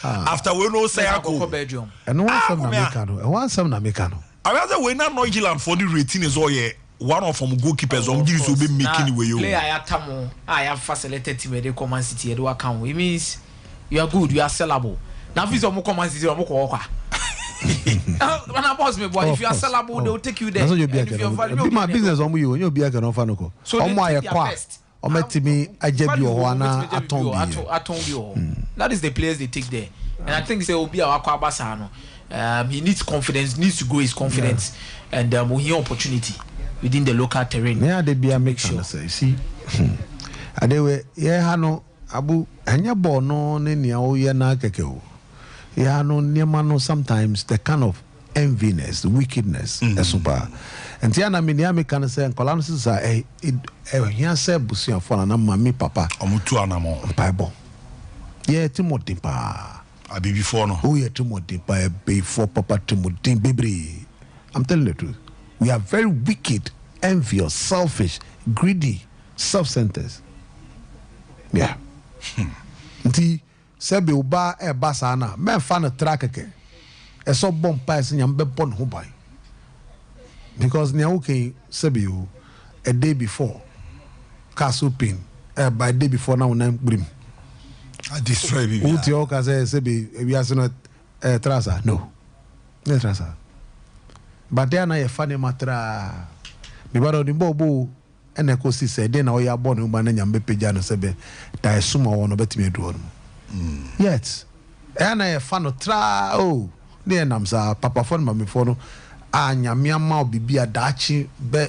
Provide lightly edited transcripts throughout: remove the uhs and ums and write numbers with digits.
after we know say go bedroom and one some na mekano one some na mekano I rather we na no Zealand for the rating is all ye one of from goalkeepers on this will be making way you player ayatamo I have facilitated team dey Command City dey work am it means you are good you are sellable now if you some Command City omo ko kwa when I boss me boy if you are sellable they will take you there if you are my business omo you be aka no fa no ko omo ayekwa ometimi ajebi o ana atombi that is the players they take there and I think say obi awakwa abasa no he needs confidence needs to grow his confidence and he opportunity within the local terrain. Yeah, they be a make sure. See, adewe hano abu anya bono ne nia o ye na kekeo. Hano niema sometimes the kind of enviness, the wickedness, super. And tiana minia me kan say nkola no sisa hia say busia fo na mami papa. Omutu anamo. Bible. Yeah, Timothy pa. Abi before no. Oh yeah, Timothy pa before papa Timothy baby. I'm telling the truth. We are very wicked, envious, selfish, greedy, self-centered. Yeah. Nti sebe uba basa na me fa na track ke. E so bom pa se nyam be bon ho ban. Because nya okay sebe o a day before castle pin by day before now na brim. I destroy baby. Uti o ka say sebe we are not trasa no. No trasa. But then I funny matra. Me bado ni bobo ene ko si se den na o ya born u ban nyam be peja no sebe da esuma wono betime do no. Yet ena ye fa no tra o ne nam sa papa fon ma me fo no anyame ama obibi adachi be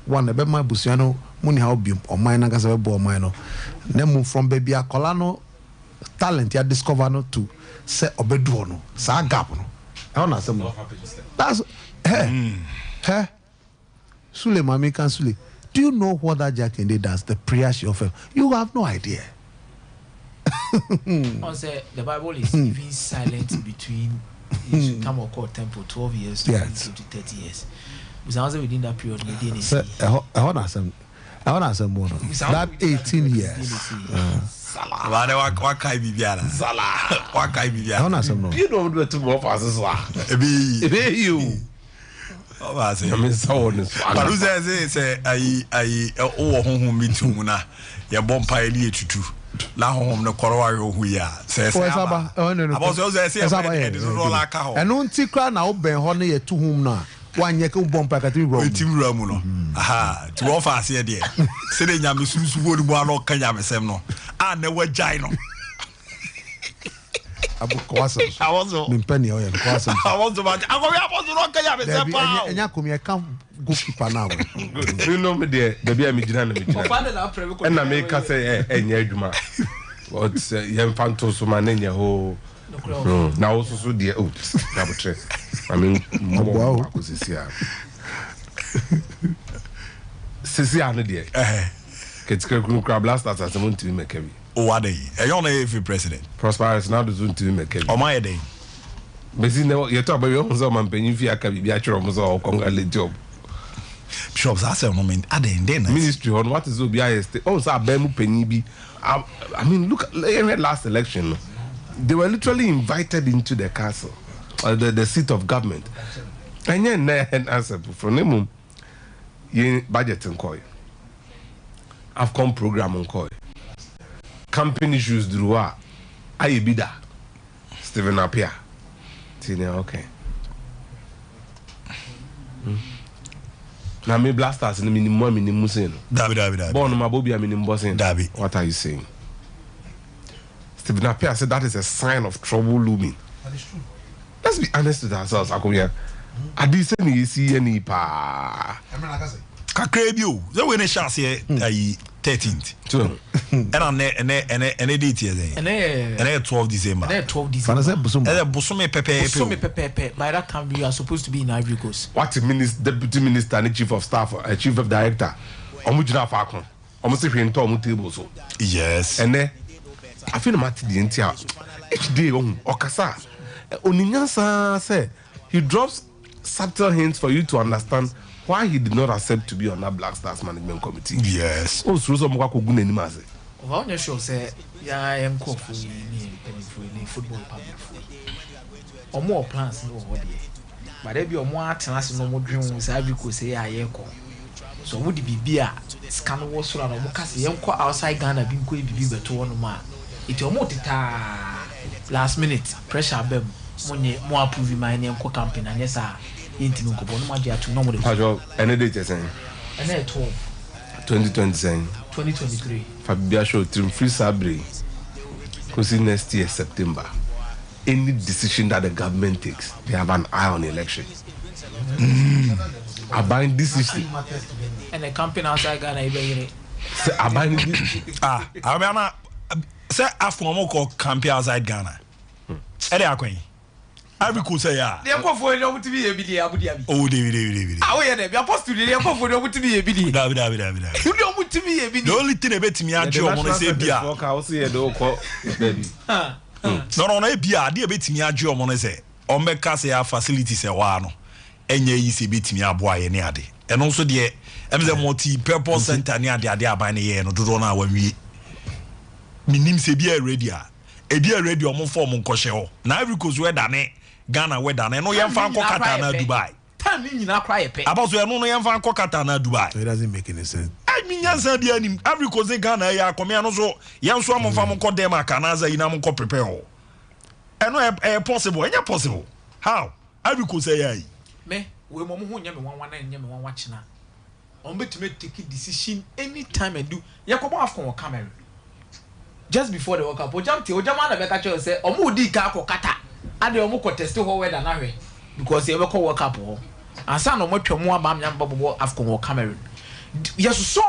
one be ma busua no muni ha obi oman na kasa be bo oman no na mu from baby akola no talent ya discover no to say obedu no sa gap no I want to say that's hey Sule mami kan Sule, do you know what that Jack and does? The prayer she offers. You have no idea. On say the Bible is even silent between come or call temple 12 years to 30 years. We also within that period we didn't see. I want to say more. That 18 years. Salah. What kai bibiana? Salah. What kai bibiana? I want to say more. You don't do it too much as well. Ebi you. I mean, so on. But who say I oh home meeting na ya bomb pile tutu. La home no korwa hu ya. Say Saba. Oh no. About say Saba. And no ntikra na oben ho na ye tu hum na. Wan ye ke bomb pa ka ti ro. Ti ro mu no. Aha, ti wo fa ase de. Se de nyame susu wo mu ano ka nyame sem no. A na wajai no. Abu kwasa. Awozo. Nimpeni oya kwasa. Awozo ba. Akobi apozo no ka nyame sem pa. Enya komi e kan goalkeeper now. You know me there, baby am gina na me gina. And na me ka say enya adwuma. What yem fanto so man enya ho. Na wo so de o. Na botre. I mean, wow. Sisi anu de. Ketike kru blasters as someone to make heavy. Oh, what day? You know if president. Prosperous now the zone to make heavy. Oh my day. Besi ne you talk about your own man penny fi aka bi atwere mo so congratulate job. Bishops I say no mean aden den. Ministry on what is obi IST. Oh say abemu penny bi. I mean look at last election. They were literally invited into the castle, the seat of government. And then answer from them, budget and coy. I've program on coy. Campaign issues droit. I be that. Stephen Appiah. Tina, okay. Now me blasters in the minimum saying. Dabi. Born my bobby a minimum bossing. Dabi. What are you saying? Stephen Appiah said that is a sign of trouble looming. That is true. Let's be honest with ourselves, Akomia. I did say you see any pa. I mean, like I say, Kakrebio. The way they shall say 13th. And a date here. And 12 December. And 12 December. Busume Pepe. By that time, we are supposed to be in Ivory Coast. What deputy minister and chief of staff, chief of director, Omujina Falcon, almost if you in Tom table so. Yes. And then I feel the entire each day on Okasa. Oninyansa said he drops subtle hints for you to understand why he did not accept to be on that Black Stars Management Committee. Yes. Oh, so some wako gune ni maze. Well, I'm sure say yeah, I am called for any football public. Or more plans no what but there be more tennis no more dreams. I because say I am call. So would it be a scan was so and because young outside Ghana being quite be better one man. It your more last minute pressure bem money more approve my name co campaign and yes sir intimate go no matter to no more. Any date saying? And at 2020 saying 2023. Fabia show trim free Sabre. Because next year September. Any decision that the government takes, they have an eye on the election. I bind this system. And the campaign outside Ghana, I bind this. I mean, say after one call campaign outside Ghana. Ede akwen. Every could say yeah. They are for you to be a biddy, Abu Dhabi. Oh, David. Oh, yeah, they are supposed to be able to be a biddy. David. You don't want to be a biddy. The only thing about me, I want to say, Bia. I'll see a dog call. Not on a Bia, dear bit me, I want to say. On make us our facilities a while. And ye easy bit me a boy any day. And also, dear, the multi-purpose center near the idea by the year, no, don't know when we. Minim se be a radio. A be a radio on form on Kosheo. Now, because we're done it. Ghana we done no yam fan kokata na Dubai. Time ni nyina cry pe. About so no yam fan kokata na Dubai. It doesn't make any sense. I mean yansa dia nim every cause Ghana ya come ya no so yan so am fam ko dem aka na za ina mo ko prepare ho. E no possible, enya possible. How? Every cause ya yi. Me we mo ho nya me wan na nya me wan china. On betime take a decision anytime and do. Yakobo afcon Cameroon. Just before the World Cup, Ojama na beka cho say omo di ka kokata. Ade omo ko test ho weather na hwe because e be ko World Cup ho ansa no mo twamo abam nyamba bobo afcon Cameroon yeso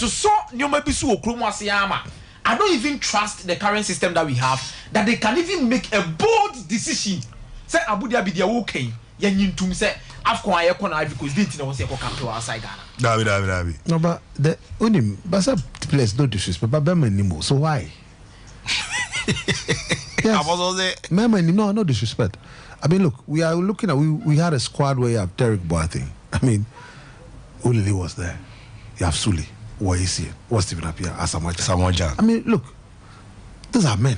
so nyoma bi so okromu ase ama. I don't even trust the current system that we have that they can even make a bold decision say Abu Dhabi dia wo kan ya nyintum say afcon aye ko na because they think na won say ko campaign outside Ghana. David. No, but the unim Basa place no disrespect but Bema anymore. So why? Yes. No disrespect. I mean, look, we are looking at we had a squad where you have Derek Boateng. I mean, Ulili was there. You have Suli, Waisi, was Stephen Appiah, Asamoah. I mean, look, these are men.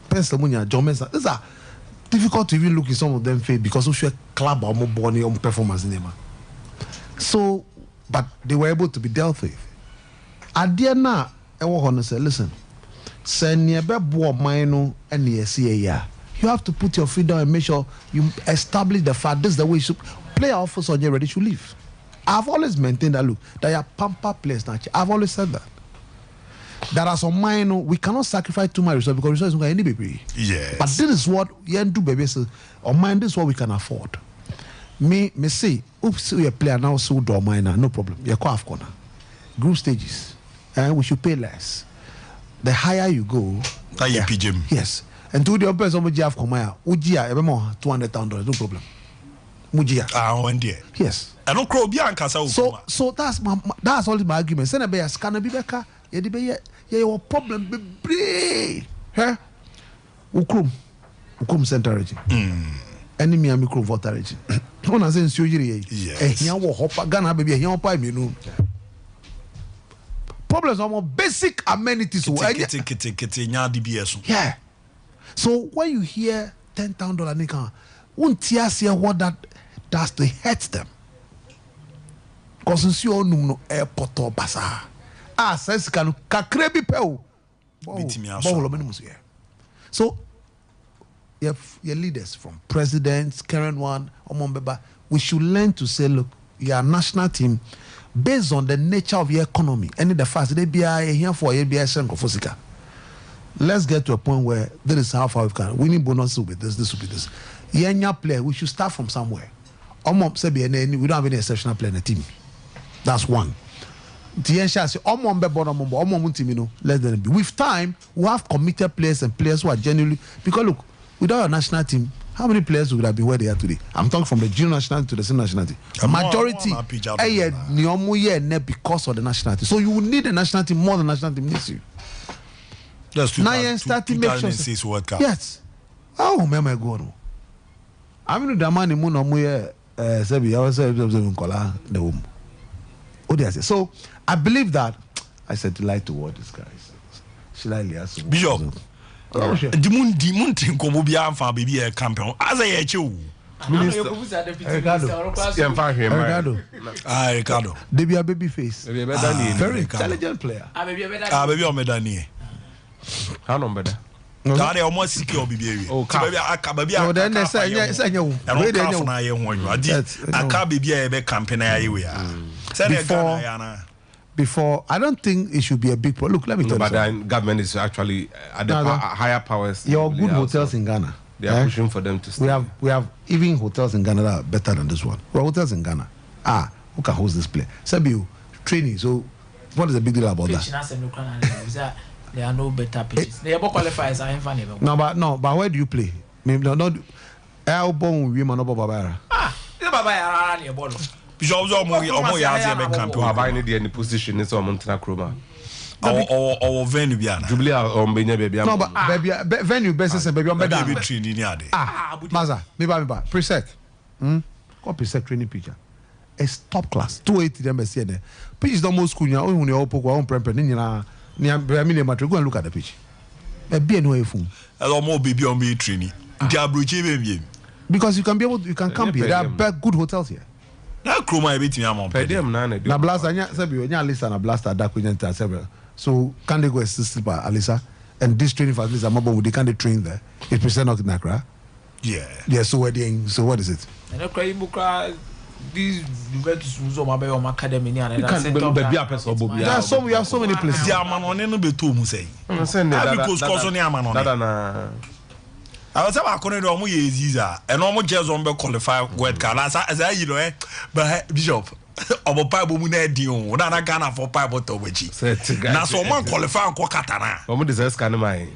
Pensamunya, John Mensah. These are difficult to even look in some of them face because we should club or more body or performance in them. So, but they were able to be dealt with. At the end now, I want to say, listen. You have to put your feet down and make sure you establish the fact this is the way you should play our first on you ready to leave. I've always maintained that look, that are pamper players now. I've always said that. There are some minor we cannot sacrifice too much resources because resources any baby. Yes. But this is what you do baby so on mine this is what we can afford. Me say, oops, we a player now so do minor, no problem. You're half corner. Group stages. And we should pay less. The higher you go, yes. And to the person who have come here, Ujia, every more $200,000, no problem. Mujia. One day. Yes. I don't crow Bianca. So that's all my argument. Send a bear scanner Bibeka, your problem be huh? Ukum center region. Enemy and micro voter region. One has in surgery. Yes. Here, hopper, Ghana baby, here, pie me. Problems are more basic amenities. Yeah. So when you hear $10,000, won't you see what that does to hurt them? Because you no airport or bazaar. Says can kakrebi peu. So your leaders from presidents, current one, we should learn to say, look, your national team. Based on the nature of your economy, and the fact they be here for ABS. Let's get to a point where this is how far we can. We need bonus with this will be this. Young player, we should start from somewhere. We don't have any exceptional player in the team. That's one. Less than be. With time, we have committed players and players who are genuinely because look, without a national team. How many players would have been where they are today? I'm talking from the junior nationality to the senior nationality. Majority because of the nationality. So you will need a national team more than the national team needs you. That's 2006 World Cup. Yes. Oh, my God. I mean, the man in Muno, so I believe that I said to lie to what these guys. Bishop. The moon tinko be a far baby a campion. As I chew. Ricardo. Ricardo. They be a baby face. Very intelligent player. Baby on Medani. How long better? God, they almost secure baby. Oh, baby. Oh, then they say, yes, I know. I can't be a campaign. Before, I don't think it should be a big problem. Look, let me tell you. But then government is actually at the higher powers. Your good hotels in Ghana. They are pushing for them to stay. We have even hotels in Ghana that are better than this one. We have hotels in Ghana. Who can host this play? Sabiu, training. So, what is the big deal about that? There are no better pitches. They are both qualifiers. I am funny. But where do you play? Maybe not. Elbow, women, no Barbara. The Baba are your bottle. Bishop's almost Have I need any position in some Montana Chroma? Or venue, Jubilee or Benya baby. No, but baby, venue basis and baby on better. Maza, maybe Presec. What Presec training picture? It's top class. 280 them see there. Pitch is almost school. You only open one premper. Go and look at the pitch. A be no phone. A more baby on me training. Because you can be able to, you can come here. There are good hotels here. Now, Chroma beating him on Pedium. Na blaster, Alisa and a blaster that we enter several. So can they go assist by Alisa? And this training facilities are mobile. They can't train there. 8% of Nakra. Yeah. So we're doing. So what is it? And okay, these Juventus Museum Academy and there are so we have so many places. There are man on any be two say. I was about to know and almost just on qualify word card as I but Bishop of Bible Munedion, Nana Ghana for Bible to which now so man qualify on Quacatana. Almost deserves Canamai.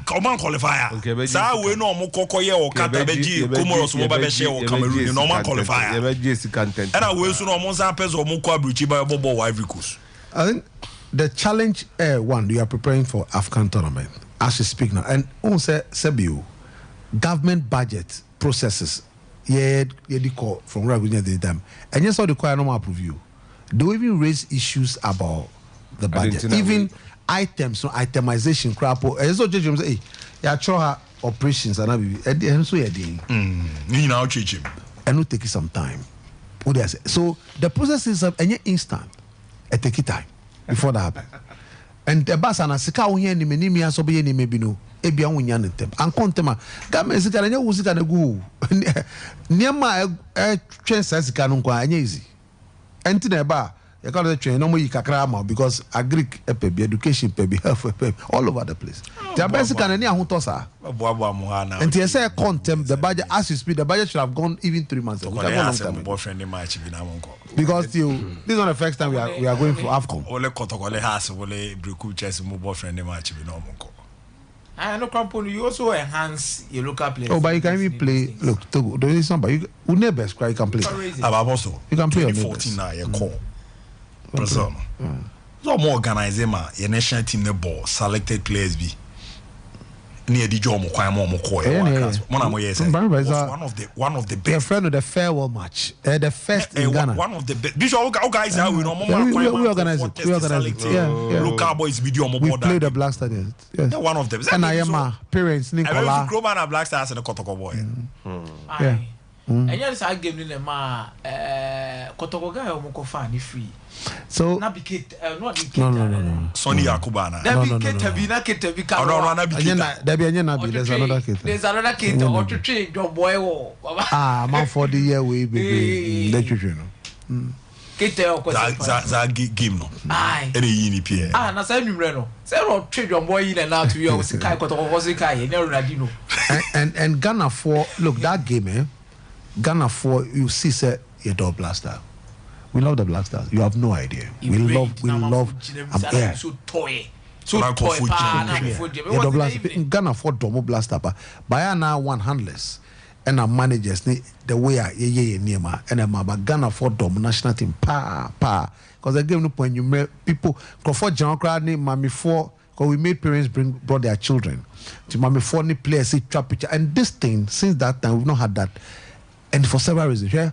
Common qualifier. So we know Mokoye or Katabeji, Comoros, Mobile or Cameroon, normal qualifier. And I will soon almost happens or Mokwa Bruchi by Bobo Ivory Coast. I think the challenge one, you are preparing for African tournament as you speak now. And also, Sebiu, government budget processes, you call from where we the time. And yes, all the choir normal approve you. They even raise issues about the budget. Even items, so itemization, crap. As so judge say, yeah, try operations and I so yeah, you know, change him. And will take it some time. So the process is any instant. It take time before that happen. And the boss and Sika onye ni menimi aso be ni maybe no ebia wonya ntem an kontema government sika na nya sika na go niema twen sika no kwa anya easy enti na ba you call the train no mo yikakra ma because agric epebi education pebi health pebi all over the place the best can ni ahoto sa boa mo ana enti you say contem the budget as you speak the budget should have gone even 3 months ago because this is not the first time we are going for AFCON ole kotokole has ole breku chess mo boyfriend match bi no monko I know company you also enhance your local players. Oh, but you can even play. Look, Togo, there is somebody you never you can play. Also, you can play on 2014 now. You call. Brazil. So more organizing ma. Your national team the ball selected players be. Near the job mo kwa mo call. One of the best. Your friend of the farewell match. The first in Ghana. One of the best. Bishop, guys, we organize it. We organize it. Yeah. Local boys video mo. We play the Black Stars. Yes. One of them. And I am my parents. Nicola. I remember Black Stars and the Kotoko boy. Yeah. And you just game in the ma. Kotoko guy or moko fan if free. So not not no. Sonny Yakubana. There's another kid or to train your boy. Man for the year we be that game no. Aye. Any yini pie. Na say numero no. Say ro trade your boy in and out to you say kai Kotoko was kai e Ronaldinho. And Ghana for look that game Ghana for you see say your dog blaster. We love the Black Stars. You have no idea. We love. So toy. Ghana for Domo Blaster, but by now one handless and our managers the way Nema and I'm Ghana for Domo national team pa because I gave no point you people for John Crowd name Mammy for because we made parents brought their children to Mammy for any players see trap picture and this thing since that time we've not had that and for several reasons. Yeah.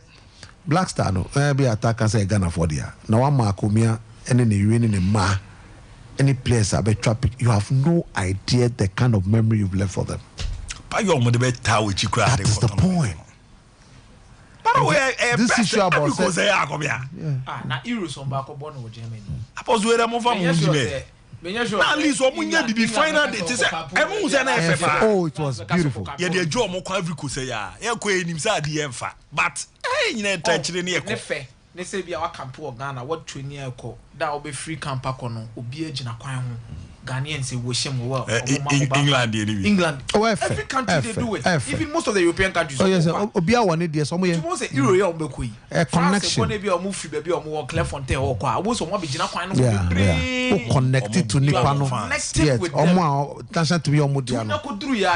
Black Star no be attack and say Ghana for there. Now one ma komia and then you in the ma any players are be trap, you have no idea the kind of memory you've left for them. But you're the best tower which you cry. That is the point. This issue about because they are na Euros on back born with Germany. I was with them over at least one year be final day. Oh, it was beautiful. Yeah, the job more every could say, yeah, queen himself the emfa. But hey, you know, touching in here. They say be our camp or Ghana, what 20 year call that will be free camp akono, obi ejina kwan ho. Ghanaians say we shame well. England. Oh, every country they do it. Even most of the European countries. Oh yes, Obia one there some here. You say Euro ya obekoi. A connection. France be omu free baby omu Clearfontaine or kwa. Wo so mo be jina kwan no. Yeah. Connected to nipa no. Connected with them. Omo attention to be omo dia no.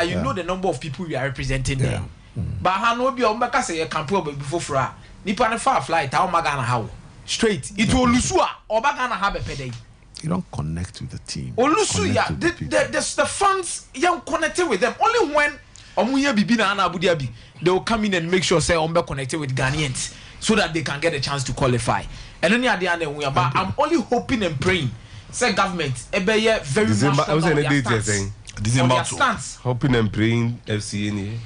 You know the number of people we are representing there. But ha no be omo ka say campaign before fra. Nipa na far flight how magana how. Straight. It will lusu a obagana ha be pedai. You don't connect with the team. Olusuya, the fans, young connected with them. Only when Omuya Bibi na Abudiabi, they will come in and make sure say Ombe connected with Ghanaians so that they can get a chance to qualify. And then I'm only hoping and praying. Say government, very December, much I was in a date you're saying. December hoping and praying FCN.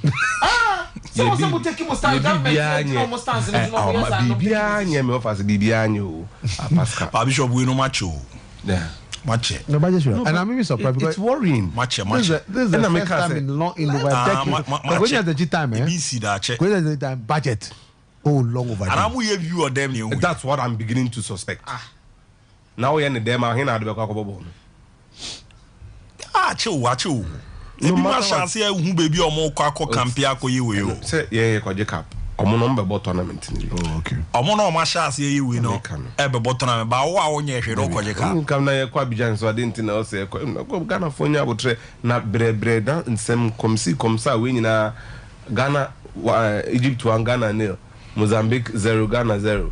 So what's up taking most time? Almost stands in me offers Bibiano. Bishop we no macho. Yeah, match. No, but just and I'm even surprised because it's worrying. Match. This is the first time in long in over decade. But when you have the G time, BC that check. When you have the budget, long over. And I'm we view of them. That's what I'm beginning to suspect. Now we are in the demo. I'm here to chill. No matter chance here who baby or more kwako campia ko yiwe. Say yeah, kwaje cap. Omo no be tournament ni. Oh okay. Omo no ma chance here yiwe no. E be tournament ba wo a wonye hwe do kwaje cap. Kam na ye kwa Abidjan so ade ntina o se ko Ghana fonya abotre na bre na nsem komsa we nyina Ghana Egypt 1 Ghana 0 Mozambique 0 Ghana 0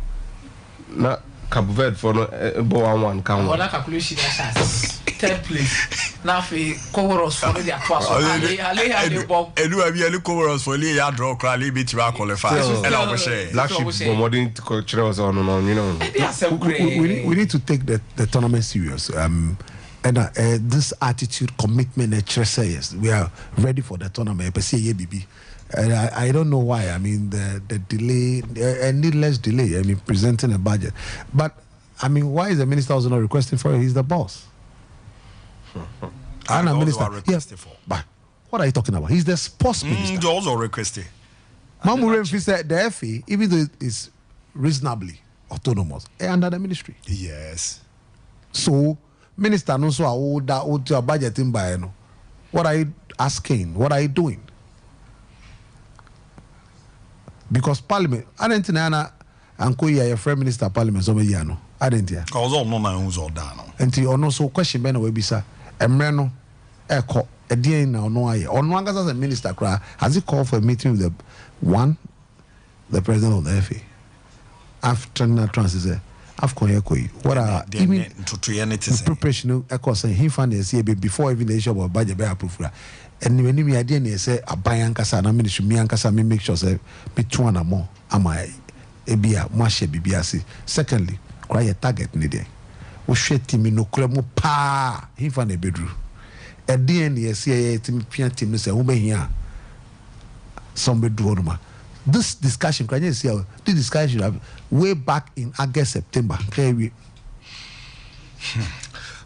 na Cape Verde for no bo 1-1 kan. Ola calculation chance. Third place. Now fi Comoros for the atwas. Ale bomb. Elu abi ele Comoros for le ya draw cry le be tira qualify. And I share. Black sheep modern culture was on you know. We need to take the tournament serious. And this attitude, commitment, yes, we are ready for the tournament. I don't know why. I mean, the delay, needless delay. I mean, presenting a budget. But, I mean, why is the minister also not requesting for it? He's the boss. I'm a minister. Yes, but what are you talking about? He's the sports minister. They also requested. Mamu said the FA, even though it's reasonably autonomous, under the ministry. Yes. So, minister knows what your budget in by. What are you asking? What are you doing? Because Parliament, I didn't know Uncle your Prime Minister Parliament so many ano. I didn't hear. Cause all no na who's all down. Enti ono so question ben we bisa. Emre no eko edien na ono aye. Ono anga as a minister cry has he called for a meeting with the president of the FA. After na transit AFCON ekoi. What are even to preparation eko say he found the CAB before even the issue of budget be approved. And when we idea ne say abayan kasa na ministry mi ankasa me make sure say be 2 and more ama ebia mo ahye bibia se. Secondly, cry a target ni dey. Wo hwe team no kura mu pa he fa na bedru. E dey ne say team pia team no say wo be hia some bedru no ma. This discussion can you see this discussion have way back in August September. Okay.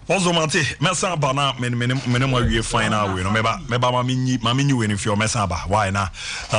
Bonzo mate mesa ba na me wie final we no meba mami nyi we ni fi o mesa ba why na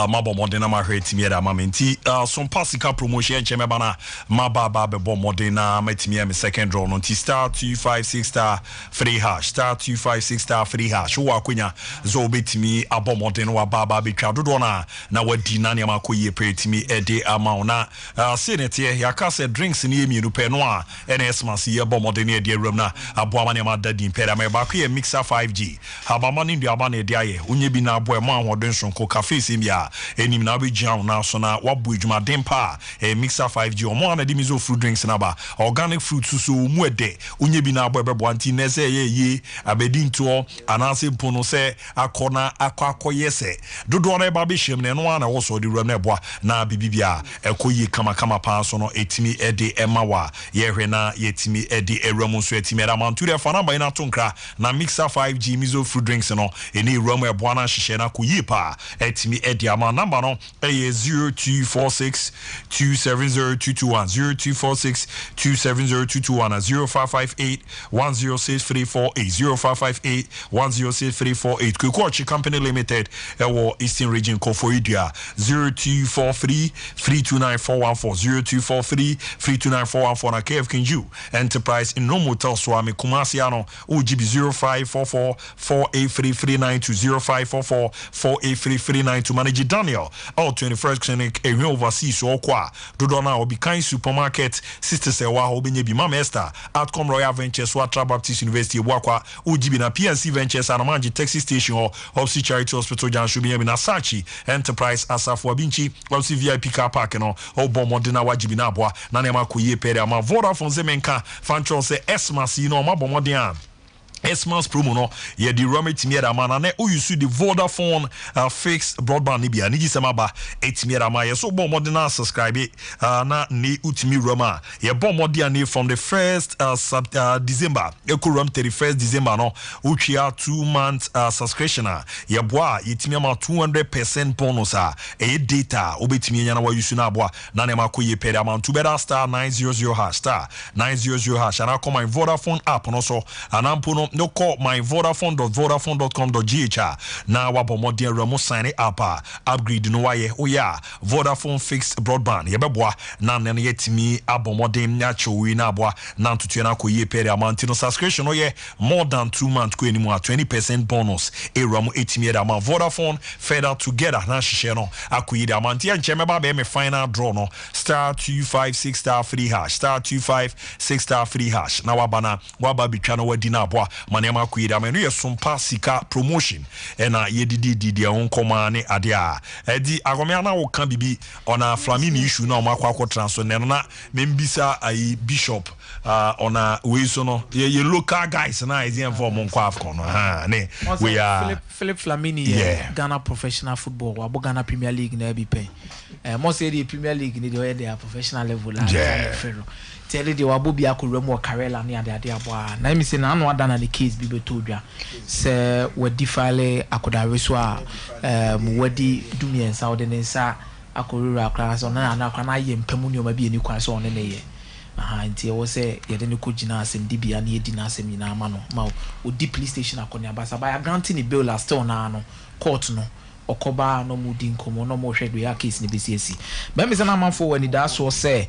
mabo modern na ma hwe timi da mama nti Sompa sika promotion che meba na maba be bo modern na matimi me second draw no nti star 256 star 3 hash star 256 star 3 hash wo akonya zo betimi abo modern wa baba be twa dodo na wadi na ne ma koyie pretimi ede ama na senete yakase drinks ni emienu pe no a nsmas ye bo modern e de awram na amane ma dadi mpera me ba ko ye mixer 5G habama ni nduaba na dia ye onye bi na abo e ma ahoden sonko cafe simia enim na be gian na so na wabo adwuma den pa mixer 5G omo na di mizo fruit drinks na ba organic fruit so mu ede onye bi na abo e bebo anti na se ye abedi nto anase mpono se akona akoyese dodo na ba be hiem ne no na wo so di wura na eboa na bibibia ekoyi kama pa so no etimi ede emawa ye hwe na yetimi ede ewram so etimi eramantu firi fa number ina tonkra na Mixer 5G miso fruit drinks no eni rum e boana hihye na koyi pa etimi ediama number no eye 0246 270221 0246 270221 0558 106348 0558 106348 Kwekwachi Company Limited ewo Eastern Region Kofoidia 0243 329414 0243 329414 na KF Kinju Enterprise in no motel swami Kumasiano OGB 0544 483392 0544 483392 Manager Daniel all 21st Clinic a overseas so kwa Dodona obi kind supermarket sister sewa obenye bi Mama Esther Outcome Royal Ventures Watra Baptist University Wakwa OGB na PNC Ventures and Manji Taxi Station or Opsi Charity Hospital Jan Shubi na Sachi Enterprise Asafo Abinchi Opsi VIP car park no obo modena wajibi na boa na nema koye pere ama Vodafone zemenka fanchon se Esmas no ma bo modena Esmas promo no ye di rame timiera mana na o use the Vodafone fixed broadband ni bia ni gisema ba etimiera ma ye so bo modena subscribe na ni utimi rama ye bo modena from the 1st December ekuram 31st December no utwia 2 months subscription ye boa yetimi ma 200% bonus e data obetimi nya na wa use na boa na na makoye pere amount to better star 900 hash star 900 hash and I call my Vodafone app no so anampo no no call my vodafone.vodafone.com.gh na wabo modern remo sign up upgrade no waye oya Vodafone fixed broadband ye beboa na ne yetimi abomodem nya chowi na aboa na ntutu na koye pere amount no subscription no ye more than 2 months ko enimu 20% bonus e remo etimi da ma Vodafone further together na hihye no akoyi da amount ye nche meba be me final draw no star 256 star 3 hash star 256 star 3 hash na waba bitwa na wadi na aboa manema kuida menu ye Sompa sika promotion ena yedidi onkoma ne ade a edi agomia na wo kan bibi ona Flamini issue na o makwa transfer ne na membisa ai bishop ona we so no ye local guys na is inform nkwa afcon no ne we are Philip Flamini Ghana professional football wa Ghana Premier League na bi pen mo say the Premier League ni they are professional level la tell the wabobi akuru mo karela ni ade aboa na mi say na anu ada na the case bi betodwa say we defile akodawe so a wadi dumien sa ode ne sa akorura akra so na akra na ye mpamu ni o ma bi eni kwan so one ne ye nti wo say ye de ne ko gina asem di bia na ye di na asem nyina ama no ma o di police station akoni abasa ba granting ni bail last na no court no okoba no mudi nkomo no mo hwedo ya case ni besiesi ba me say na manfo wani da so say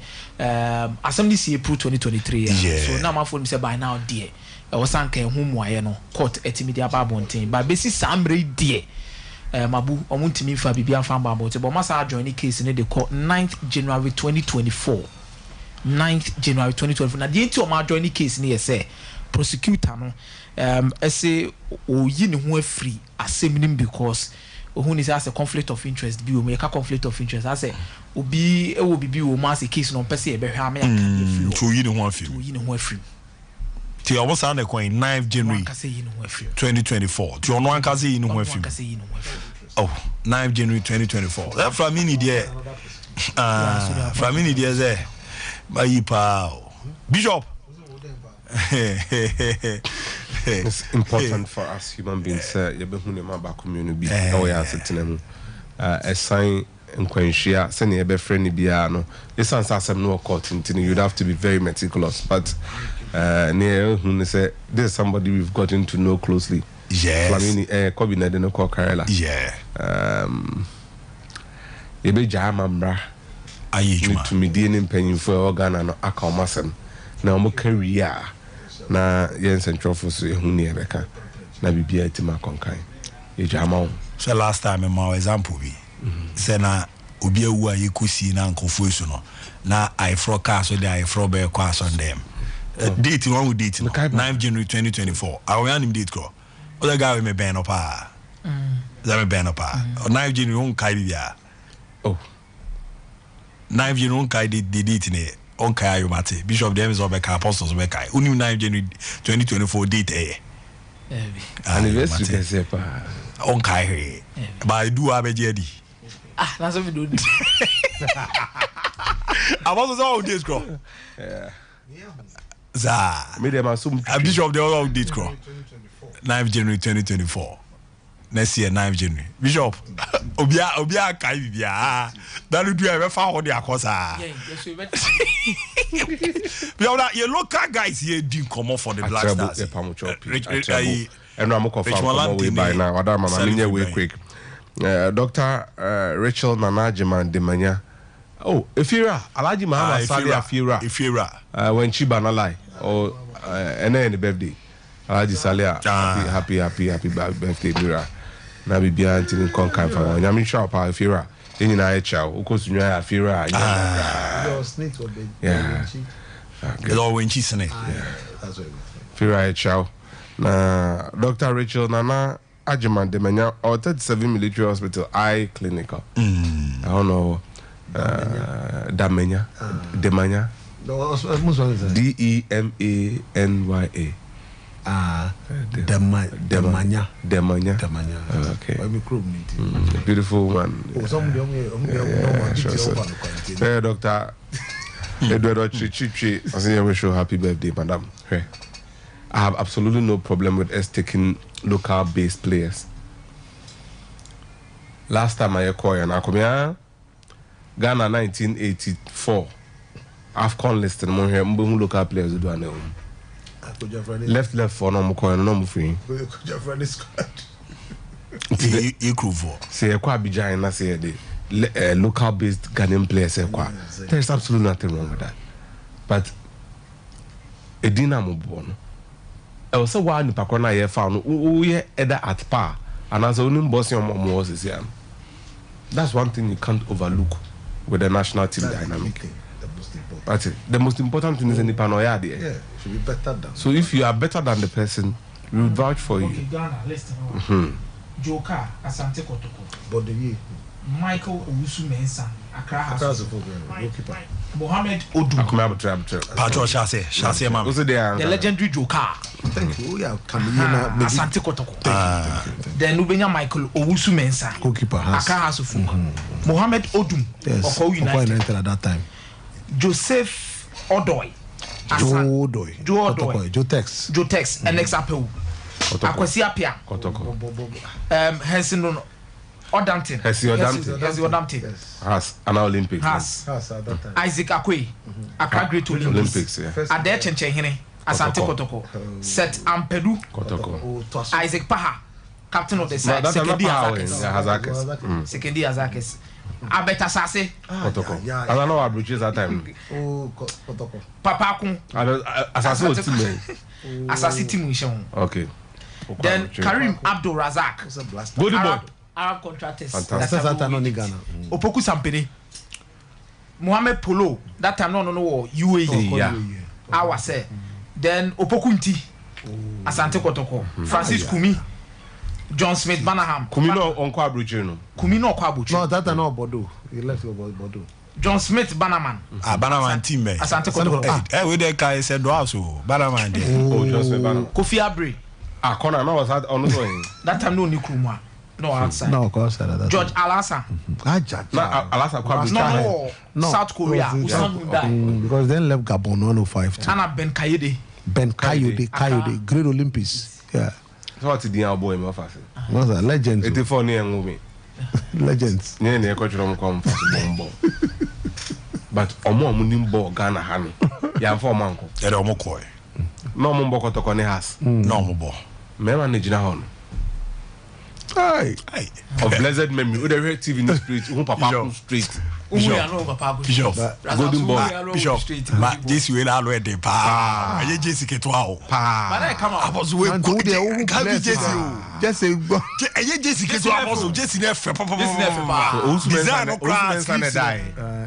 assembly see April 2023 so na manfo mi say by now there wasanka ehu muaye no court etimidi ababonten ba besi samre die mabu omuntimi fa bibia fa mbambote but masa join case ni the court 9th January 2024 na the enti o ma join case ni say prosecutor no ese oyi ne ho afri assembly because who is as a conflict of interest bi o make a conflict of interest as obi e wo bibi o ma se case no pese e be hwa me aka e to yi ne ho afri ti o was on the coin 9th January 2024 ti ono anka se yi ne ho afri oh 9th January 2024 that Flamini there Flamini there say bayi pa Bishop it's important for us human beings you be hu ne ma ba community bi e wo ya setena mu a sign nkwanhia se ne e be friend ni bia no this answer asem no court intini you'd have to be very meticulous but ne hu ne say there's somebody we've gotten to know closely Flamini Kobe na de no call Karela e be jama mbra ayejuma to me die ne mpanyimfo e organa no aka omasem na omo career na yen central for so ehu ne ebeka na bibia etima konkan ejama so last time my example bi say na obi awu ayekosi na nkofo so no na I forecast so the I fro be kwa so dem date one with date 9th January 2024 I will name date ko other guy we me ben up that me ben up 9th January on kai bibia 9th January on kai the date ne on kai you mate Bishop them is obeka apostles obeka uni 9th January 2024 date anniversary kese pa on kai but I do abejedi that's what we do I was all this girl za me dem assume Bishop the other date crown 9th January 2024 next year 9th January Bishop obia kai bibia that do e be fa ho de akosa your local guys here do come for the Black Stars and I'm confirm way by now Adama mama way quick Dr. Rachel Nanajiman Demanya. Oh, Ifira, Alaji Mahama Sali Ifira. When Chiba na lie or any birthday. Alaji Salia happy birthday Mira. Na be bia antin konkan fa. Nyame sharp Ifira. Eni na echa. Ukosu nwa Ifira. Your snake will be. Yeah. It's all when she's snake. That's right. Ifira echa. Na Dr. Rachel Nana Ajiman Demanya or 37 Military Hospital Eye Clinical. I don't know. Demanya. Demanya. Demanya. Okay. Beautiful one. Hey, Doctor. Edward Chichi. I say I wish you happy birthday, madam. Hey. I have absolutely no problem with us taking local based players. Last time I acquired and I come here, Ghana 1984. AFCON list and more here, local players do an left for no more free. Say a quite behind us here, the local based Ghanaian players. There is absolutely nothing wrong with that. But a dynamo born. I was so wild in Pakona here found we either at par and as only bossing on Moses. That's one thing you can't overlook with the national team dynamic. That's it. The most important thing is in the panoya there. Yeah, should be better than. So if you are better than the person, we will vouch for you. Ghana, listen. Joka, Asante Kotoko. But the Michael Owusu Mensah, Accra House. Mohammed Odum. Shase mama. The legendary Joka. Thank you. Yeah, Asante Kotoko. Then Ubenya Michael Owusu Mensah, goalkeeper. Accra House of Mohammed Odum. Yes. Oko United At that time. Joseph Odoy. Joe Tex. And Exapel. Akwesi Apia. Henson Odampton. Has an Olympics. Has at that time. Isaac Akwe. Accra Great Olympics. Ade Chenchehene. Asante Kotoko. Set Ampedu. Isaac Paha. Captain of the side. Sekendi Azakes. Abeta Sase. I don't know how bridges that time. Papa Kun. Asasi Timu. Okay. Then Karim Abdul Razak. Good boy. Arab contractors. Opoku Sampere. Mohamed Polo. That time no UAE. Yeah. I was say. Then Opokunti. Asante Kotoko. Francis Kumi. John Smith Banaham. Kumi no onko Abuja no. Kumi no kwa Abuja. No, that no Bordeaux. He left for Bordeaux. John Smith Banaman. Banaman team me. Asante Kotoko. We the guy said do also. Banaman there. Oh, John Smith Banaman. Kofi Abre. Corner no was on the way. That time no Nikruma. No outside. No, of course. George Alasa. Alasa no. South Korea. Because then left Gabon 105. Anna Ben Kayode. Kayode. Great Olympics. Yeah. So what's the boy in my face? What's that? Legends. 84 near movie. Legends. Yeah, near coach from come bomb. But Omo Munimbo Ghana Hami. Yeah, for Manko. Yeah, Omo Koi. No Mumbo Tokone has. No Mumbo. Me manage na hon. Aye. Of blessed memory. With the red TV in the street. Who papa street. Bishop. Golden boy. Bishop. But this way I know the pa. I just get to our pa. But I come out. I was way go there. Can be just say I just get to our so just in F. Design of class and die.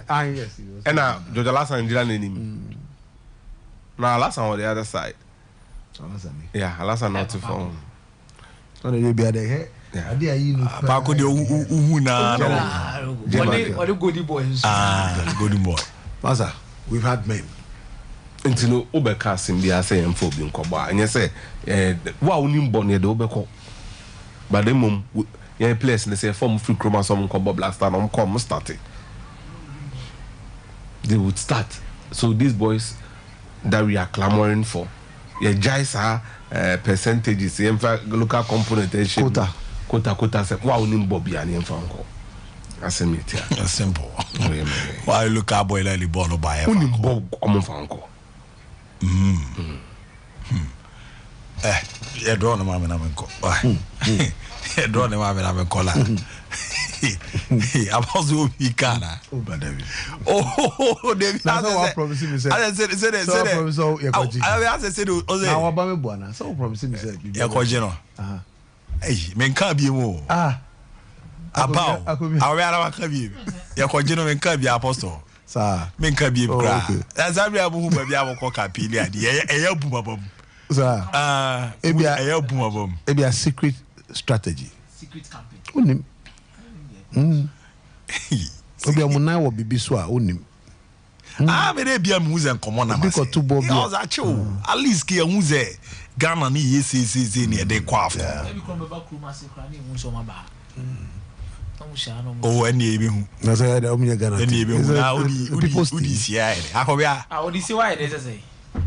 Yes. And now George Alasa and Dylan name. Now Alasa on the other side. Yeah, Alasa not too far. On the be there. Pako de uhuna what the goody boys. Goody boy. Master, we've had men. Nti no obeka sim bia say em fo bi nkoba anya say wa onim bo ne de obeko but dem mum ye place ne say form free chroma some nkoba blaster no come start. They would start. So these boys that we are clamoring for. Yeah, just percentages. In fact, local component quota. Say, wow, Bobby and Infanco. That's a simple. Why look at boy like ball by Fanco? Yeah, draw the mamma and call. Draw the mamma and call. I'm also Vicana. Oh, David, I promising me. I said, now about me, Buana. So promising me, said, Yakojino. Hey, men can't be more. About our club. Yakojino and can't be apostle. Sir, men can't be a that's every who may be our cock up. A boom. Sir, maybe a boom. Maybe a secret strategy. Secret campaign. Obi amuna wo bibi so a onim. Me dey bia mu ze nkomo na ma. Because two bobi. At least ke hu ze Ghana ni yesi ne dey kwafo. Ebi ko me ba kruma se kra ni hu so ma ba. Oh, any ebi hu. Na say da omunya Ghana. Any ebi hu. Na odi sia e. Akobia. Odi si why dey say.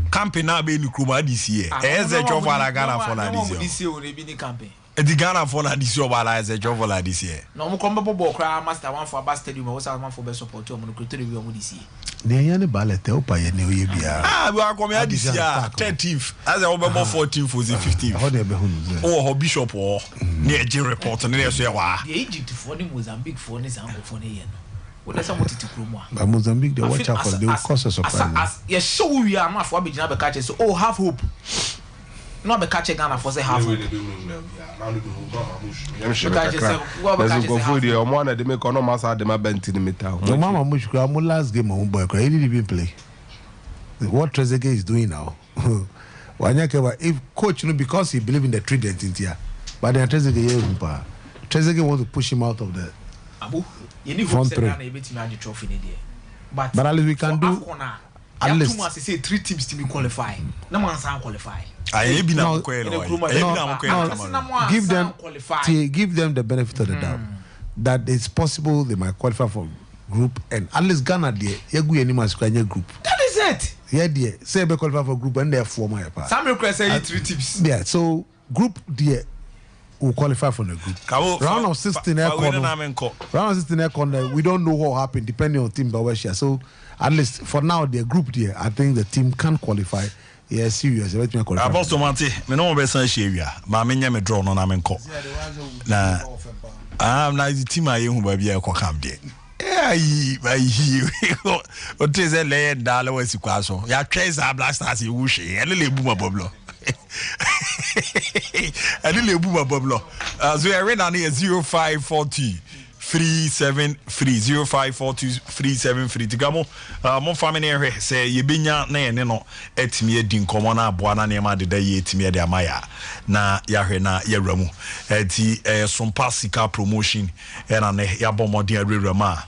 Camping na be ni kruma di sie. Ze chofo ala Ghana for na di sie. Odi si o ne bi ni camping. The Ghana for na this year, but as a job for this year. No, we come up with master one for a stadium. Was one for best support. We could tell you this year. Near ballet, opa ye ne we bia. We are coming this year. 13th, as I remember 14th was the 15th. Oh, Bishop or near J report and near Sewa. The agent for the Mozambique for this uncle for the year. What does I want to Kruma? But Mozambique, they watch out for the cause of surprise. Yes, so we are not for me to catch so oh have hope. Not be catching Ghana for say half. There's a go for the one that make no massa de ma bent in the metal. No mama mushkura mo last game on boy he didn't even play. What Trezeguet is doing now. If coach because he believe in the trident in here. But then Trezeguet want to push him out of the front three. But at least we can do at least say 3 teams to be qualify. No man can qualify. Give them the benefit of the doubt that it's possible they might qualify for group and at least Ghana there group. That is it. Yeah, dear. Say they qualify for group and they're 4 my part. Some request say 3 teams. Yeah, so group there will qualify for the group. Round of 16 corner. We don't know what happened depending on team Bawashia. So at least for now the group there, I think the team can qualify. Yeah, serious. Let me call. Apostle Mante, me no be san share ma me nya me draw no na me nko. Na na the team aye hu ba bia ekokam de. O teze le ndale wasi kwa so. Ya trace blasters e wu hwe. Ele le bu ma boblo. Ele le bu ma boblo. So ya read na 0540 373 0542 373 tigamo mo family ehwe say ye benya na ye ne no etimi edi nkomo na aboa na ne ma de da ye etimi de amaya na ya hwe na ye ramu eti Sompa sika promotion na ne ya bomodin awuram a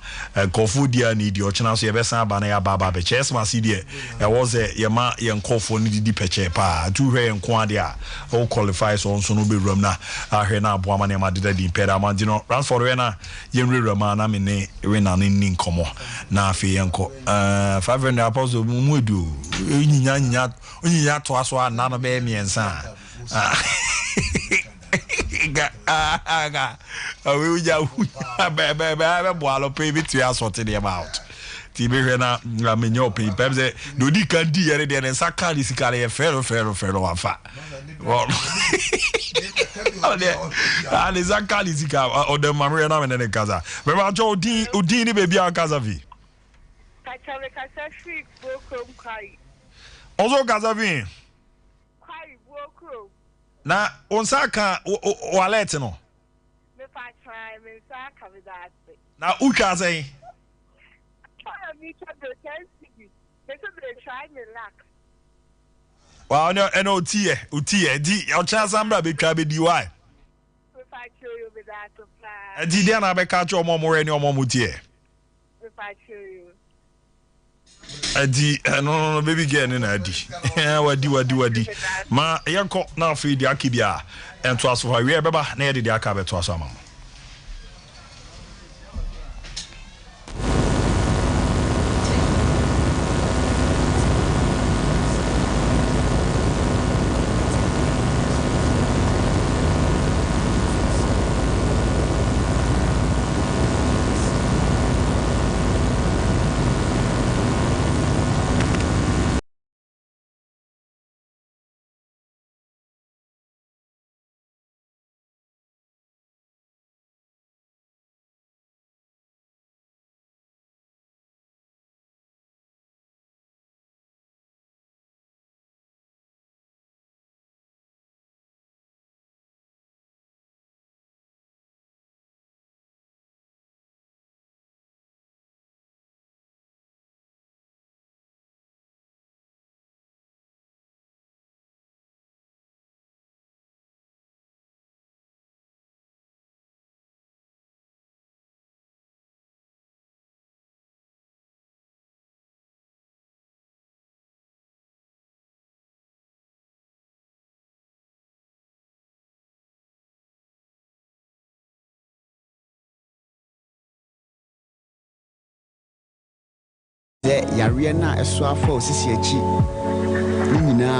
kofu dia ni di ochina so ye besan aba na ya baba be chess ma si die was ye ma ye nkofo ni di peche pa tu hwe nko ade a o qualify so nso no be ram na ahwe na aboa ma ne ma de da di peda ma dino transfer we na Yenri Ramana mine win an in Ninkomo na Fianco 500 apostle Mudu Unya to us one none of me and son. We will pay it to us what in about. Tibena Raminyo Pimpe, no di can do anything and Saka is a fellow afa. And is a Kalisika or the Marina and the Kaza. Remember Joe Udini baby our Kazavi. Also Kazavi. Na Onsaka Waletino. Now Ukaze. Well, no, utie, di, your chance ambra be try be DY. Di dia na be catch your mom or any mom utie. Adi, no, baby girl in adi. Wadi. Ma, yanko na free di akibia. And to us for we beba na di akabe to us mama. sɛ yareɛ no a ɛso afa osisi akyi ne nyinaa